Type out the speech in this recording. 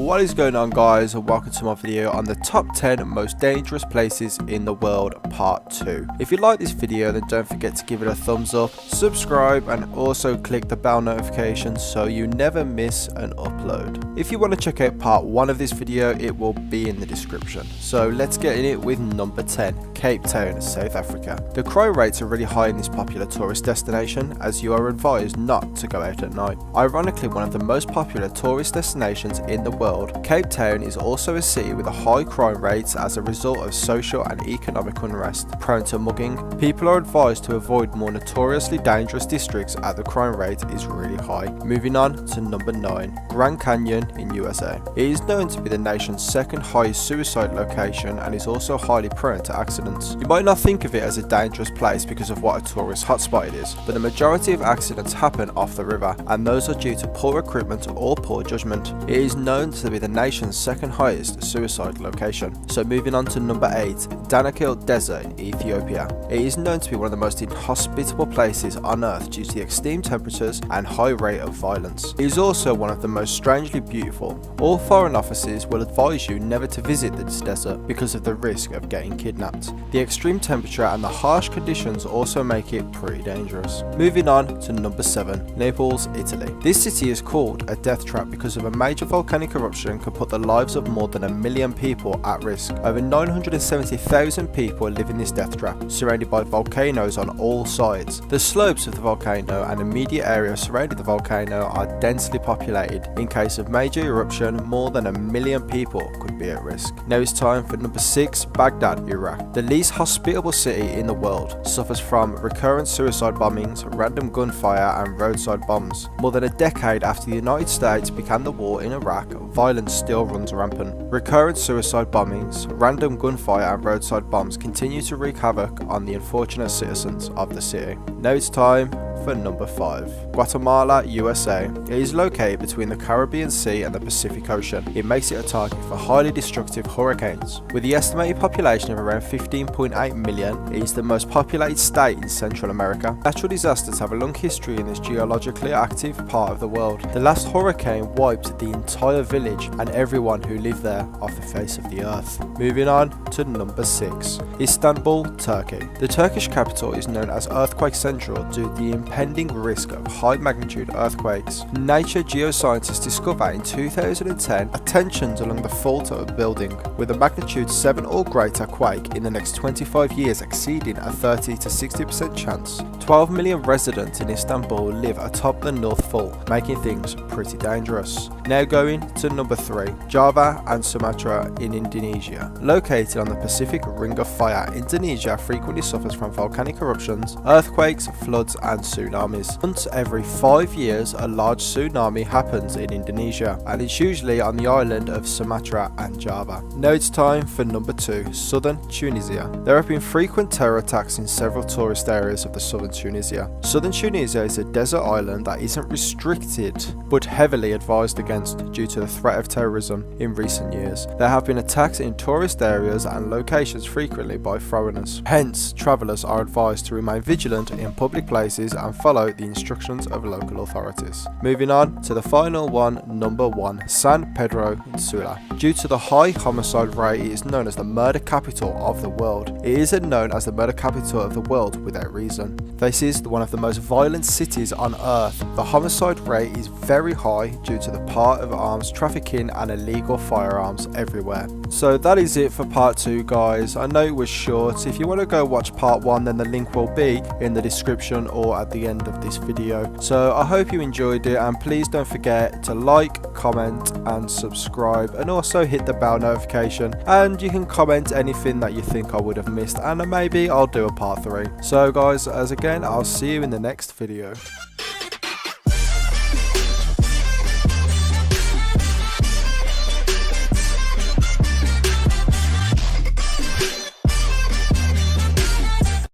What is going on, guys, and welcome to my video on the top 10 most dangerous places in the world part 2. If you like this video, then don't forget to give it a thumbs up, subscribe, and also click the bell notification so you never miss an upload. If you want to check out part 1 of this video, it will be in the description. So let's get in it with number 10, Cape Town, South Africa. The crime rates are really high in this popular tourist destination, as you are advised not to go out at night. Ironically, one of the most popular tourist destinations in the world, Cape Town is also a city with a high crime rates as a result of social and economic unrest. Prone to mugging, people are advised to avoid more notoriously dangerous districts as the crime rate is really high. Moving on to number 9, Grand Canyon in USA. It is known to be the nation's second highest suicide location and is also highly prone to accidents. You might not think of it as a dangerous place because of what a tourist hotspot it is, but the majority of accidents happen off the river, and those are due to poor equipment or poor judgment. It is known to be the nation's second highest suicide location. So moving on to number 8, Danakil Desert in Ethiopia. It is known to be one of the most inhospitable places on earth due to the extreme temperatures and high rate of violence. It is also one of the most strangely beautiful. All foreign officers will advise you never to visit this desert because of the risk of getting kidnapped. The extreme temperature and the harsh conditions also make it pretty dangerous. Moving on to number 7, Naples, Italy. This city is called a death trap because of a major volcanic eruption could put the lives of more than 1 million people at risk. Over 970,000 people live in this death trap, surrounded by volcanoes on all sides. The slopes of the volcano and immediate areas surrounding the volcano are densely populated. In case of major eruption, more than 1 million people could be at risk. Now it's time for number 6, Baghdad, Iraq. The least hospitable city in the world, suffers from recurrent suicide bombings, random gunfire, and roadside bombs. More than a decade after the United States began the war in Iraq, violence still runs rampant. Recurrent suicide bombings, random gunfire, and roadside bombs continue to wreak havoc on the unfortunate citizens of the city. Now it's time for number 5, Guatemala, USA. It is located between the Caribbean Sea and the Pacific Ocean. It makes it a target for highly destructive hurricanes. With the estimated population of around 15.8 million, it is the most populated state in Central America. Natural disasters have a long history in this geologically active part of the world. The last hurricane wiped the entire village and everyone who lived there off the face of the earth. Moving on to number 6, Istanbul, Turkey. The Turkish capital is known as Earthquake Central due to the impending risk of high magnitude earthquakes. Nature geoscientists discovered in 2010 a tensions along the fault of a building with a magnitude 7 or greater quake in the next 25 years exceeding a 30 to 60% chance. 12 million residents in Istanbul live atop the North Fault, making things pretty dangerous. Now going to number 3, Java and Sumatra in Indonesia. Located on the Pacific Ring of Fire, Indonesia frequently suffers from volcanic eruptions, earthquakes, floods, and tsunamis. Once every 5 years, a large tsunami happens in Indonesia, and it's usually on the island of Sumatra and Java. Now it's time for number 2, Southern Tunisia. There have been frequent terror attacks in several tourist areas of the southern Tunisia. Southern Tunisia is a desert island that isn't restricted, but heavily advised against due to the threat of terrorism in recent years. There have been attacks in tourist areas and locations frequently by foreigners. Hence, travellers are advised to remain vigilant in public places and follow the instructions of local authorities. Moving on to the final one, number 1, San Pedro Sula. Due to the high homicide rate, it is known as the murder capital of the world. It isn't known as the murder capital of the world without reason. This is one of the most violent cities on earth. The homicide rate is very high due to the part of arms trafficking and illegal firearms everywhere. So that is it for part 2, guys. I know it was short. If you want to go watch part 1, then the link will be in the description or at the end of this video. So I hope you enjoyed it, and please don't forget to like, comment and subscribe, and also hit the bell notification, and you can comment anything that you think I would have missed, and maybe I'll do a part 3. So guys, as again, I'll see you in the next video.